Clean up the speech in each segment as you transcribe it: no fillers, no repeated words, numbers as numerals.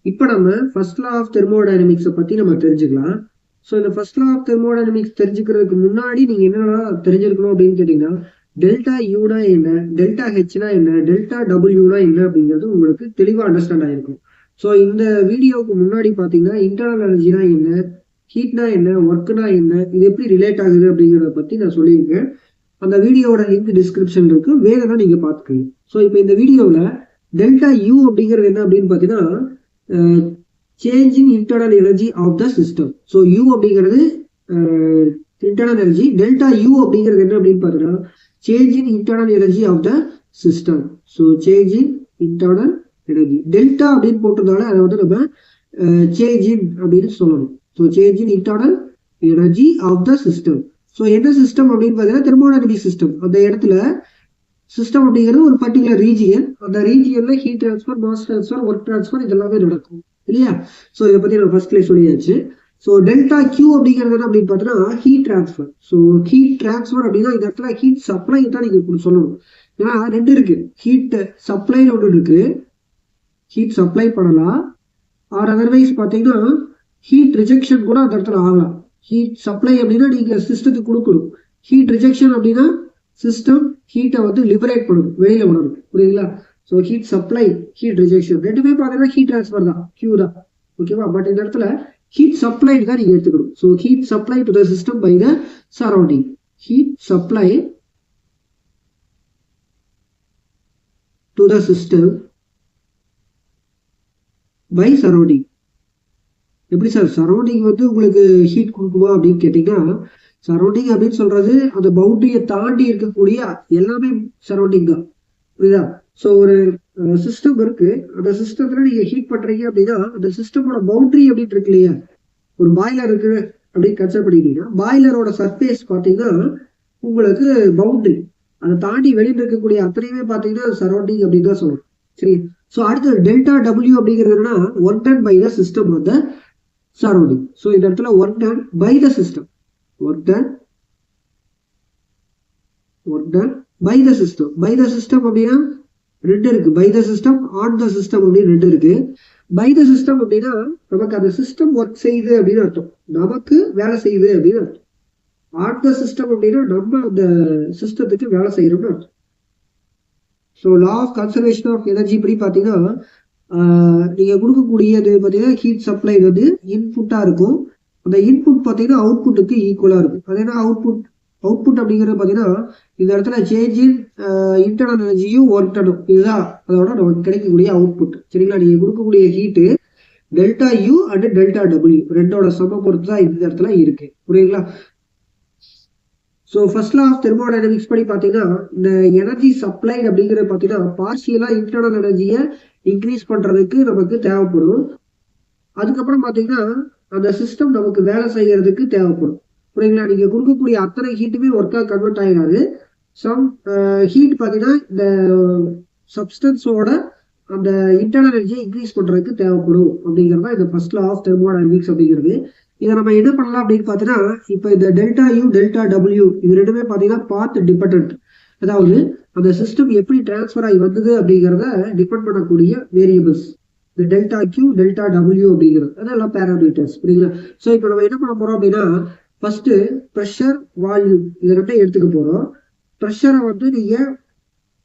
இப்போ நம்ம first law of தெர்மோடைனமிக்ஸை பற்றி நம்ம தெரிஞ்சுக்கலாம். ஸோ இந்த ஃபர்ஸ்ட் லா ஆஃப் தெர்மோடைனமிக்ஸ் தெரிஞ்சுக்கிறதுக்கு முன்னாடி நீங்கள் என்னென்ன தெரிஞ்சிருக்கணும் அப்படின்னு கேட்டிங்கன்னா, டெல்டா யூனா என்ன, டெல்டா ஹெச்னா என்ன, டெல்டா டபிள்யூனா என்ன அப்படிங்கிறது உங்களுக்கு தெளிவாக அண்டர்ஸ்டாண்ட் ஆகிருக்கும். ஸோ இந்த வீடியோவுக்கு முன்னாடி பார்த்தீங்கன்னா இன்டர்னல் எனர்ஜினா என்ன, ஹீட்னா என்ன, ஒர்க்னா என்ன, இது எப்படி ரிலேட் ஆகுது அப்படிங்கிறத பற்றி நான் சொல்லியிருக்கேன். அந்த வீடியோவோட லிங்க் டிஸ்கிரிப்ஷன் இருக்கு, வேணும்னா நீங்கள் பார்த்துக்கோங்க. ஸோ இப்போ இந்த வீடியோவில் டெல்டா யூ அப்படிங்கிறது என்ன அப்படின்னு பார்த்தீங்கன்னா, change in internal energy of the system. So U அப்படிங்கிறது இன்டர்னல் எனர்ஜி, டெல்டா யூ அப்படிங்கிறது என்ன அப்படின்னு பார்த்தீங்கன்னா change in internal energy of the system. So change in internal energy delta அப்படின்னு போட்டதால அதை வந்து நம்ம சேஞ்ச் இன் அப்படின்னு சொல்லணும். So change in internal energy of the system. So என்ன சிஸ்டம் அப்படின்னு பார்த்தீங்கன்னா தெர்மோடைனமிக் சிஸ்டம். அந்த இடத்துல சிஸ்டம் அப்படிங்கிறது ஒரு பர்டிகுலர் ரீஜியன், அந்த ரீஜியன்ல heat transfer, mass transfer, work transfer இதெல்லாமே நடக்கும் இல்லையா. ஸோ இதை பத்தி நம்ம ஃபர்ஸ்ட்லேயே சொல்லியாச்சு. ஸோ டெல்டா கியூ அப்படிங்கிறது என்ன அப்படின்னு பார்த்தீங்கன்னா heat transfer. So heat transfer அப்படின்னா இந்த இடத்துல ஹீட் சப்ளை தான் நீங்க சொல்லணும். ஏன்னா ரெண்டு இருக்கு, ஹீட் சப்ளைன்னு ஒன்று இருக்கு, ஹீட் சப்ளை பண்ணலாம், ஆர் அதர்வைஸ் பார்த்தீங்கன்னா ஹீட் ரிஜெக்ஷன் கூட அந்த இடத்துல ஆகலாம். ஹீட் சப்ளை அப்படின்னா நீங்க சிஸ்டத்துக்கு கொடுக்கணும், ஹீட் ரிஜெக்ஷன் அப்படின்னா சிஸ்டம் ஹீட்டை வந்து லிபரேட் பண்ணணும், வெளியில விடணும், புரியுதுங்களா. So heat supply, heat rejection ரெண்டுமே பார்த்தீங்கன்னா ஹீட் டிரான்ஸ்ஃபர் தான், கியூ தான், ஓகேவா. பட் இந்த இடத்துல ஹீட் சப்ளை தான் நீங்க எடுத்துக்கணும். So heat supply to the system by the surrounding, heat supply to the system by surrounding. எப்படி சார் சரௌண்டிங் வந்து உங்களுக்கு ஹீட் கொடுக்குமா அப்படின்னு கேட்டீங்கன்னா, சரௌண்டிங் அப்படின்னு சொல்றது அந்த பவுண்டரியை தாண்டி இருக்கக்கூடிய எல்லாமே சரௌண்டிங் தான், புரியுதா. ஸோ ஒரு சிஸ்டம் இருக்கு, அந்த சிஸ்டத்துல நீங்க ஹீட் பண்றீங்க அப்படின்னா அந்த சிஸ்டமோட பவுண்டரி அப்படின்னு இருக்கு இல்லையா. ஒரு பாய்லர் இருக்கு அப்படின்னு கன்சிடர் பண்ணிட்டீங்கன்னா பாய்லரோட சர்ஃபேஸ் பார்த்தீங்கன்னா உங்களுக்கு பவுண்டரி, அதை தாண்டி வெளியில் இருக்கக்கூடிய அத்தனையுமே பார்த்தீங்கன்னா சரௌண்டிங் அப்படின்னு தான் சொல்லணும், சரி. ஸோ அடுத்து டெல்டா டபிள்யூ அப்படிங்கிறது என்னன்னா work done by the system of the surrounding. So இந்த இடத்துல work done by the system, work done by the system. by the system அப்படின்னா ரெண்டு இருக்கு, by the system, on the system அப்படின்னு ரெண்டு இருக்கு. by the system அப்படின்னா நமக்கு அந்த சிஸ்டம் ஒர்க் செய்யுது அப்படின்னு அர்த்தம், நமக்கு வேலை செய்யுது அப்படின்னு அர்த்தம். on the system அப்படின்னா நம்ம அந்த சிஸ்டத்துக்கு வேலை செய்யறோம்னு அர்த்தம். So law of conservation of energy படி பார்த்தீங்கன்னா நீங்க கொடுக்கக்கூடியது பார்த்தீங்கன்னா ஹீட் சப்ளை வந்து இன்புட்டா இருக்கும், அந்த இன்புட் பார்த்தீங்கன்னா அவுட்புட்டுக்கு ஈக்குவலா இருக்கும். அது என்ன அவுட்புட் அப்படிங்கிறது பார்த்தீங்கன்னா இந்த இடத்துல சேஞ்ச் இன் இன்டர்னல் எனர்ஜியும் ஒர்க் டனும், இதுதான் அதோட நமக்கு கிடைக்கக்கூடிய அவுட்புட், சரிங்களா. நீங்க கொடுக்கக்கூடிய heat delta U and delta W ரெண்டோட சம பொறுத்து தான் இந்த இடத்துல இருக்கு, புரியுங்களா. So first law of thermodynamics படி பார்த்தீங்கன்னா இந்த எனர்ஜி சப்ளை அப்படிங்கிறது பார்த்தீங்கன்னா பார்ஷியலா இன்டர்னல் எனர்ஜியை இன்க்ரீஸ் பண்றதுக்கு நமக்கு தேவைப்படும். அதுக்கப்புறம் பார்த்தீங்கன்னா அந்த சிஸ்டம் நமக்கு வேலை செய்யறதுக்கு தேவைப்படும், புரியுங்களா. நீங்க கொடுக்கக்கூடிய அத்தனை ஹீட்டுமே ஒர்க்கா கன்வெர்ட் ஆகிடாது. சம் ஹீட் பார்த்தீங்கன்னா இந்த சப்ஸ்டன்ஸோட அந்த இன்டர்னல் எனர்ஜியை இன்க்ரீஸ் பண்றதுக்கு தேவைப்படும் அப்படிங்கிறது தான் இந்த ஃபர்ஸ்ட் லா ஆஃப் தெர்மோடைனமிக்ஸ் அப்படிங்கிறது. இதை நம்ம என்ன பண்ணலாம் அப்படின்னு பார்த்தீங்கன்னா இப்போ இந்த டெல்டா யூ டெல்டா டபிள்யூ இது ரெண்டுமே பார்த்தீங்கன்னா பாத் டிபெண்டன்ட், அதாவது அந்த சிஸ்டம் எப்படி டிரான்ஸ்ஃபர் ஆகி வந்தது அப்படிங்கிறத டிபெண்ட் பண்ணக்கூடிய வேரியபிள்ஸ். இந்த டெல்டா கியூ டெல்டா டபிள்யூ அப்படிங்கிறது அதெல்லாம் பேராமீட்டர்ஸ், புரியுங்களா. ஸோ இப்போ நம்ம என்ன பண்ண போறோம் அப்படின்னா ஃபர்ஸ்ட் ப்ரெஷர், வால்யூம் இதை ரெண்டையும் எடுத்துக்க போறோம். ப்ரெஷரை வந்து நீங்க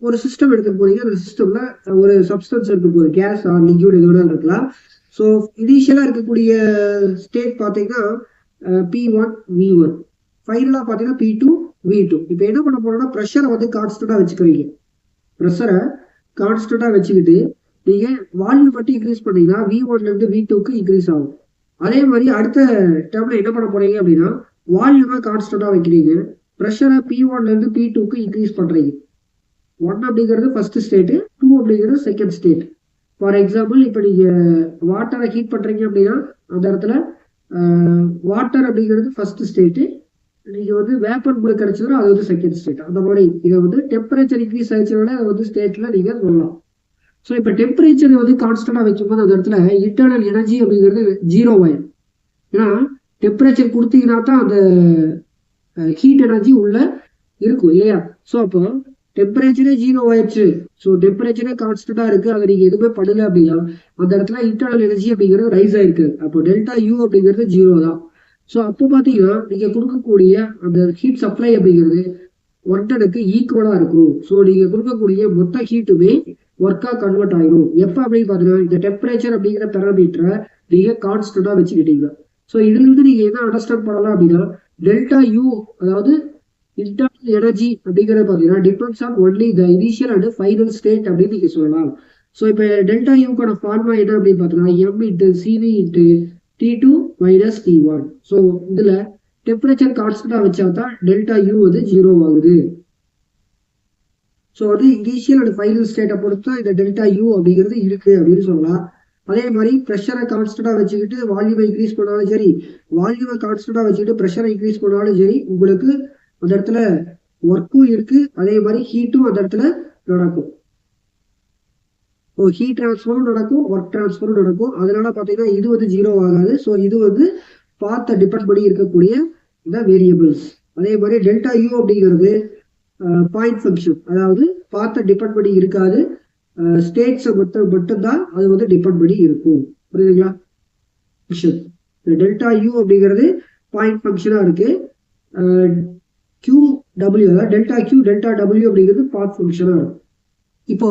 ஒரு சிஸ்டம் எடுத்துக்க போறீங்க, அந்த சிஸ்டம்ல ஒரு சப்ஸ்டன்ஸ் இருக்க போகுது, கேஸ் ஆர் லிக்விட் எது வேணாலும் இருக்கலாம். ஸோ இனிஷியலா இருக்கக்கூடிய ஸ்டேட் பார்த்தீங்கன்னா P1 V1, ஃபைனலா பார்த்தீங்கன்னா P2 V2. இப்போ என்ன பண்ண போறோம்னா ப்ரெஷரை வந்து கான்ஸ்டன்டா வச்சுக்கிறீங்க, ப்ரெஷரை கான்ஸ்டன்டா வச்சுக்கிட்டு நீங்க வால்யூம் மட்டும் இன்க்ரீஸ் பண்ணீங்கன்னா V1ல இருந்து V2க்கு இன்க்ரீஸ் ஆகும். அதே மாதிரி அடுத்த டேர்ம்ல என்ன பண்ண போறீங்க அப்படின்னா வால்யூமை கான்ஸ்டன்டா வைக்கிறீங்க, ப்ரெஷரை P1ல இருந்து P2க்கு இன்க்ரீஸ் பண்றீங்க. 1 அப்படிங்கிறது ஃபர்ஸ்ட் ஸ்டேட், 2 அப்படிங்கிறது செகண்ட் ஸ்டேட். ஃபார் எக்ஸாம்பிள் இப்போ நீங்க வாட்டரை ஹீட் பண்றீங்க அப்படின்னா அந்த இடத்துல வாட்டர் அப்படிங்கிறது ஃபர்ஸ்ட் ஸ்டேட்டு, நீங்க வந்து வேப்பர் கூட கிடைச்சதுன்னா அது வந்து செகண்ட் ஸ்டேட். அந்த மாதிரி இதை வந்து டெம்பரேச்சர் இன்க்ரீஸ் ஆயிடுச்சோட அது வந்து ஸ்டேட்ல நீங்க சொல்லலாம். ஸோ இப்போ டெம்பரேச்சர் வந்து கான்ஸ்டன்டா வைக்கும்போது அந்த இடத்துல இன்டர்னல் எனர்ஜி அப்படிங்கிறது 0 ஆயிடும். ஏன்னா டெம்பரேச்சர் கொடுத்தீங்கன்னா தான் அந்த ஹீட் எனர்ஜி உள்ள இருக்கும் இல்லையா. ஸோ அப்போ டெம்பரேச்சரே 0 ஆயிடுச்சு. ஸோ டெம்பரேச்சரே கான்ஸ்டன்டா இருக்கு, அதை நீங்க எதுவுமே பண்ணல அப்படின்னா அந்த இடத்துல இன்டர்னல் எனர்ஜி அப்படிங்கிறது ரைஸ் ஆயிருக்கு. அப்போ டெல்டா யூ அப்படிங்கிறது 0 தான். ஸோ அப்போ பாத்தீங்கன்னா நீங்க கொடுக்கக்கூடிய அந்த ஹீட் சப்ளை அப்படிங்கிறது ஒர்டனுக்கு ஈக்குவலா இருக்கும். ஸோ நீங்க கொடுக்கக்கூடிய மொத்த ஹீட்டுமே ஒர்க்கா கன்வெர்ட் ஆயிடும். எப்ப அப்படின்னு பாத்தீங்கன்னா இந்த டெம்பரேச்சர் அப்படிங்கிற பேராமீட்டரை நீங்க கான்ஸ்டன்டா வச்சுக்கிட்டீங்க. ஸோ இதுல இருந்து நீங்க என்ன அண்டர்ஸ்டாண்ட் பண்ணலாம் அப்படின்னா டெல்டா யூ அதாவது இன்டர்னல் எனர்ஜி அப்படிங்கிறது பாத்தீங்கன்னா depends on only the initial and final state அப்படின்னு நீங்க சொல்லலாம். ஸோ இப்போ டெல்டா யூக்கான ஃபார்முலா என்ன அப்படின்னு பாத்தீங்கன்னா M into CV into T2 minus T1. So இதுல டெம்பரேச்சர் கான்ஸ்டன்டா வச்சா தான் டெல்டா யூ வந்து 0 ஆகுது. ஸோ வந்து இனிஷியல் அண்ட் ஃபைனல் ஸ்டேட்டை பொறுத்து இந்த டெல்டா யூ அப்படிங்கிறது இருக்கு அப்படின்னு சொல்லலாம். அதே மாதிரி ப்ரெஷரை கான்ஸ்டன்டா வச்சுக்கிட்டு வால்யூமை இன்க்ரீஸ் பண்ணாலும் சரி, வால்யூமை கான்ஸ்டன்டா வச்சுக்கிட்டு ப்ரெஷரை இன்க்ரீஸ் பண்ணாலும் சரி, உங்களுக்கு அந்த இடத்துல ஒர்க்கும் இருக்கு, அதே மாதிரி ஹீட்டும் அந்த இடத்துல நடக்கும். ஹீட் டிரான்ஸ்ஃபரும் நடக்கும், ஒர்க் டிரான்ஸ்ஃபரும் நடக்கும். அதனால பாத்தீங்கன்னா இது வந்து 0 ஆகாது. ஸோ இது வந்து பார்த்த டிபெண்ட் பண்ணி இருக்கக்கூடிய இந்த வேரியபிள்ஸ். அதே மாதிரி டெல்டா யூ அப்படிங்கிறது பாயிண்ட் ஃபங்க்ஷன், அதாவது பார்த்த டிபெண்ட் பண்ணி இருக்காது, ஸ்டேட்ஸை மட்டும்தான் அது வந்து டிபெண்ட் பண்ணி இருக்கும். புரியுதுங்களா? டெல்டா யூ அப்படிங்கிறது பாயிண்ட் ஃபங்க்ஷனா இருக்கு. கியூ டபிள்யூ அதாவது டெல்டா கியூ டெல்டா டபிள்யூ அப்படிங்கிறது பாத் ஃபங்க்ஷனா இருக்கும். இப்போ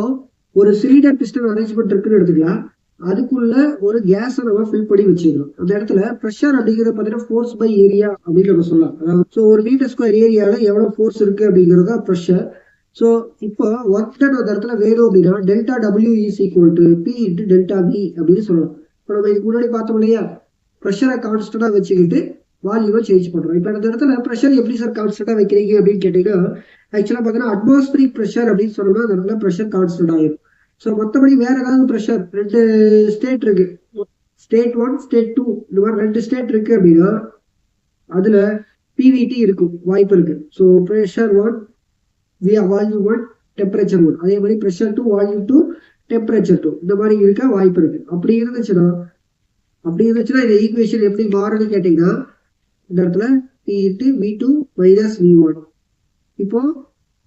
ஒரு சிலிண்டர் பிஸ்டன் அரேஞ்ச்மெண்ட் இருக்குன்னு எடுத்துக்கலாம். அதுக்குள்ள ஒரு கேஸை நம்ம ஃபில் பண்ணி வச்சுக்கணும். அந்த இடத்துல ப்ரெஷர் அப்படிங்கிறது பார்த்தீங்கன்னா ஃபோர்ஸ் பை ஏரியா அப்படின்னு நம்ம சொல்லலாம். அதாவது ஸோ ஒரு மீட்டர் ஸ்கொயர் ஏரியால எவ்வளவு ஃபோர்ஸ் இருக்கு அப்படிங்கிறது தான் ப்ரெஷர். ஸோ இப்போ ஒர்க் டன் அந்த இடத்துல வேணும் அப்படின்னா delta W is equal to P into delta V அப்படின்னு சொல்லலாம். இப்போ நம்ம இதுக்கு முன்னாடி பார்த்தோம் இல்லையா, ப்ரெஷரை கான்ஸ்டன்டா வச்சுக்கிட்டு வால்யூமை சேஞ்ச் பண்றோம். இப்போ அந்த இடத்துல ப்ரெஷர் எப்படி சார் கான்ஸ்டன்டா வைக்கிறீங்க அப்படின்னு கேட்டீங்கன்னா ஆக்சுவலா பார்த்தீங்கன்னா அட்மாஸ்பியரிக் ப்ரெஷர் அப்படின்னு சொன்னோம்னா அந்த இடத்துல ப்ரெஷர் கான்ஸ்டன்ட் ஆயிடும். ஸோ மற்றபடி வேற ஏதாவது ப்ரெஷர் ரெண்டு ஸ்டேட் இருக்கு, ஸ்டேட் 1 ஸ்டேட் 2 இந்த மாதிரி 2 ஸ்டேட் இருக்கு அப்படின்னா அதுல பிவிடி இருக்கும் வாய்ப்பு இருக்கு. ஸோ ப்ரெஷர் 1 வால்யூம் 1 டெம்பரேச்சர் 1, அதே மாதிரி ப்ரெஷர் 2 வால்யூம் 2 டெம்பரேச்சர் 2 இந்த மாதிரி இருக்க வாய்ப்பு இருக்கு. அப்படி இருந்துச்சுன்னா இந்த ஈக்குவேஷன் எப்படி மாறுன்னு கேட்டீங்கன்னா இந்த இடத்துல P into V2 minus V1. இப்போ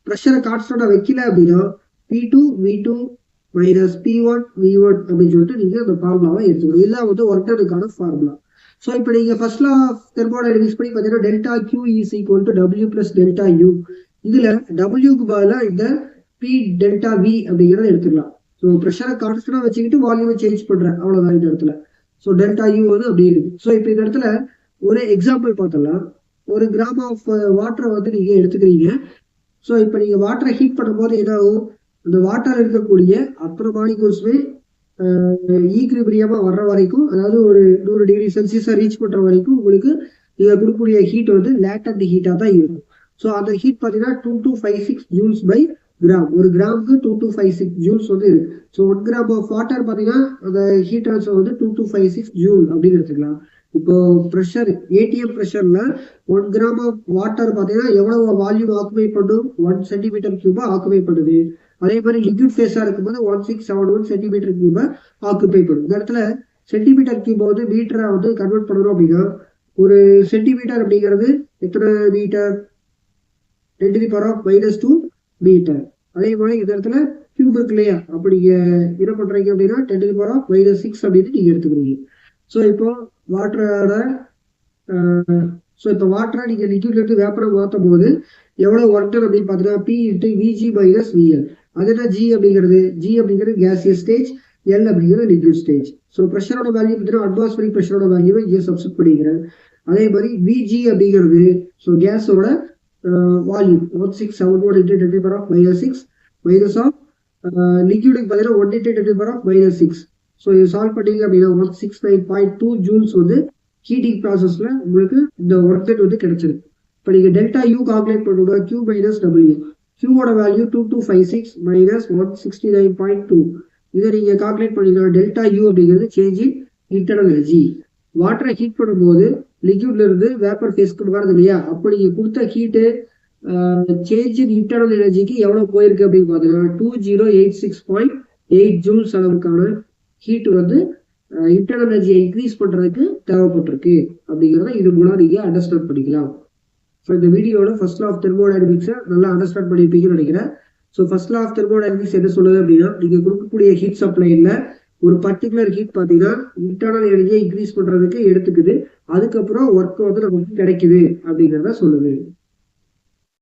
ப்ரெஷரை கான்ஸ்டன்டா வைக்கல அப்படின்னா P2 V2 minus P1 V1 அப்படின்னு சொல்லிட்டு நீங்க அந்த ஃபார்முலாவை எடுத்துக்கணும். இதெல்லாம் வந்து ஒர்க் டனுக்கான ஃபார்முலா. ஸோ இப்போ நீங்க ஃபர்ஸ்ட் லா ஆஃப் தெர்மோடைனமிக்ஸ் படி பார்த்தீங்கன்னா delta Q is equal to W plus delta U. இதுல டபிள்யூக்கு பதிலாக இந்த பி டெல்டா வி அப்படிங்கிறத எடுத்துக்கலாம். ஸோ ப்ரெஷரை கான்ஸ்டன்டா வச்சுக்கிட்டு வால்யூமை சேஞ்ச் பண்றேன், அவ்வளவுதான் இந்த இடத்துல. ஸோ டெல்டா யூ வந்து அப்படி இருக்கு. ஸோ இப்போ இந்த இடத்துல ஒரு எக்ஸாம்பிள் பார்த்தலாம். ஒரு கிராம் ஆஃப் வாட்டரை வந்து நீங்க எடுத்துக்கிறீங்க. ஸோ இப்போ நீங்க வாட்டரை ஹீட் பண்ணும்போது என்ன ஆகும், அந்த வாட்டர் இருக்கக்கூடிய அத்தனை மாலிகூல்ஸுமே ஈக்லிபிரியமா வர்ற வரைக்கும், அதாவது ஒரு 100 டிகிரி செல்சியஸை ரீச் பண்ற வரைக்கும் உங்களுக்கு நீங்க கொடுக்கக்கூடிய ஹீட் வந்து லேட்டன்ட் ஹீட்டா தான் இருக்கும். ஸோ அந்த ஹீட் பார்த்தீங்கன்னா 2256 ஜூல்ஸ் பை கிராம். ஒரு கிராமுக்கு 2256 ஜூல்ஸ் வந்து இருக்கு. ஸோ 1 கிராம் ஆஃப் வாட்டர் பார்த்தீங்கன்னா அந்த ஹீட் ட்ரான்ஸ்ஃபர் வந்து 2256 ஜூல் அப்படின்னு எடுத்துக்கலாம். இப்போ ப்ரெஷர் ஏடிஎம் ப்ரெஷர்ல 1 கிராம் ஆஃப் வாட்டர் பார்த்தீங்கன்னா எவ்வளவு வால்யூம் ஆக்குபை பண்ணும், 1 சென்டிமீட்டர் கியூபா ஆக்குபை பண்ணுது. அதே மாதிரி லிக்விட் ஃபேஸா இருக்கும்போது 1671 சென்டிமீட்டர் கியூபா ஆக்குபை பண்ணும். இந்த இடத்துல சென்டிமீட்டர் கியூபை வந்து மீட்டரா வந்து கன்வெர்ட் பண்ணணும் அப்படின்னா ஒரு சென்டிமீட்டர் அப்படிங்கிறது எத்தனை மீட்டர், 10⁻⁻² மீட்டர். அதே மாதிரி இந்த இடத்துல கியூப் இருக்கு இல்லையா, அப்ப நீங்க என்ன பண்றீங்க அப்படின்னா 10⁻⁻6 அப்படின்னு நீங்க எடுத்துக்கிறீங்க. ஸோ இப்போ வாட்டரோட வாட்டரை நீங்க லிக்விட்ல இருந்து வேப்பரை மாற்றும் போது எவ்வளவு ஒர்க் டன் அப்படின்னு பார்த்தீங்கன்னா P into VG minus VL. அது என்ன ஜி அப்படிங்கிறது கேசியஸ் ஸ்டேஜ், எல் அப்படிங்கிறது லிக்விட் ஸ்டேஜ். ஸோ ப்ரெஷரோட வேல்யூ பார்த்தீங்கன்னா அட்மாஸ்பியரிக் ப்ரெஷரோட வேல்யூவை இங்கே சப்ஸ்டிட் பண்ணிக்கிறேன். அதே மாதிரி விஜி அப்படிங்கிறது ஸோ கேஸோட வால்யூம் 1671 இன்ட்டு 10⁻⁻6 மைனஸ் ஆஃப் லிக்விடுக்கு பார்த்தீங்கன்னா 1 இன்ட்டு 10⁻⁻6. ஸோ இது சால்வ் பண்ணீங்க அப்படின்னா 169.2 ஜூல்ஸ் வந்து ஹீட்டிங் ப்ராசஸ்ல உங்களுக்கு இந்த ஒர்க் டன் வந்து கிடைச்சிருக்கு. இப்போ நீங்க டெல்டா யூ கால்குலேட் பண்ணுங்க, கியூ மைனஸ் டபிள்யூ. கியூவோட வேல்யூ 2256 மைனஸ் 169.2. இதை நீங்க கால்குலேட் பண்ணீங்கன்னா டெல்டா யூ அப்படிங்கிறது சேஞ்ச் இன் இன்டர்னல் எனர்ஜி. வாட்டரை ஹீட் பண்ணும்போது லிக்விட்ல இருந்து வேப்பர் ஃபேஸ்க்கு வருது இல்லையா, அப்போ நீங்க கொடுத்த ஹீட்டு சேஞ்ச் இன் இன்டர்னல் எனர்ஜிக்கு எவ்வளவு போயிருக்கு அப்படின்னு பார்த்தீங்கன்னா 2086.8 ஜூல்ஸ் அளவுக்கான ஹீட் வந்து இன்டர்னல் எனர்ஜியை இன்க்ரீஸ் பண்றதுக்கு தேவைப்பட்டிருக்கு அப்படிங்கிறத இது மூலம் நீங்க அண்டர்ஸ்டாண்ட் பண்ணிக்கலாம். ஸோ இந்த வீடியோட ஃபர்ஸ்ட் லா ஆஃப் தெர்மோடைனமிக்ஸை நல்லா அண்டர்ஸ்டாண்ட் பண்ணியிருப்பீங்கன்னு நினைக்கிறேன். So first law of thermodynamics என்ன சொல்லுது அப்படின்னா, நீங்க கொடுக்கக்கூடிய ஹீட் சப்ளைல ஒரு பர்டிகுலர் ஹீட் பார்த்தீங்கன்னா இன்டர்னல் எனர்ஜியை இன்க்ரீஸ் பண்றதுக்கு எடுத்துக்குது, அதுக்கப்புறம் ஒர்க் வந்து நமக்கு கிடைக்குது அப்படிங்கிறத சொல்லுது.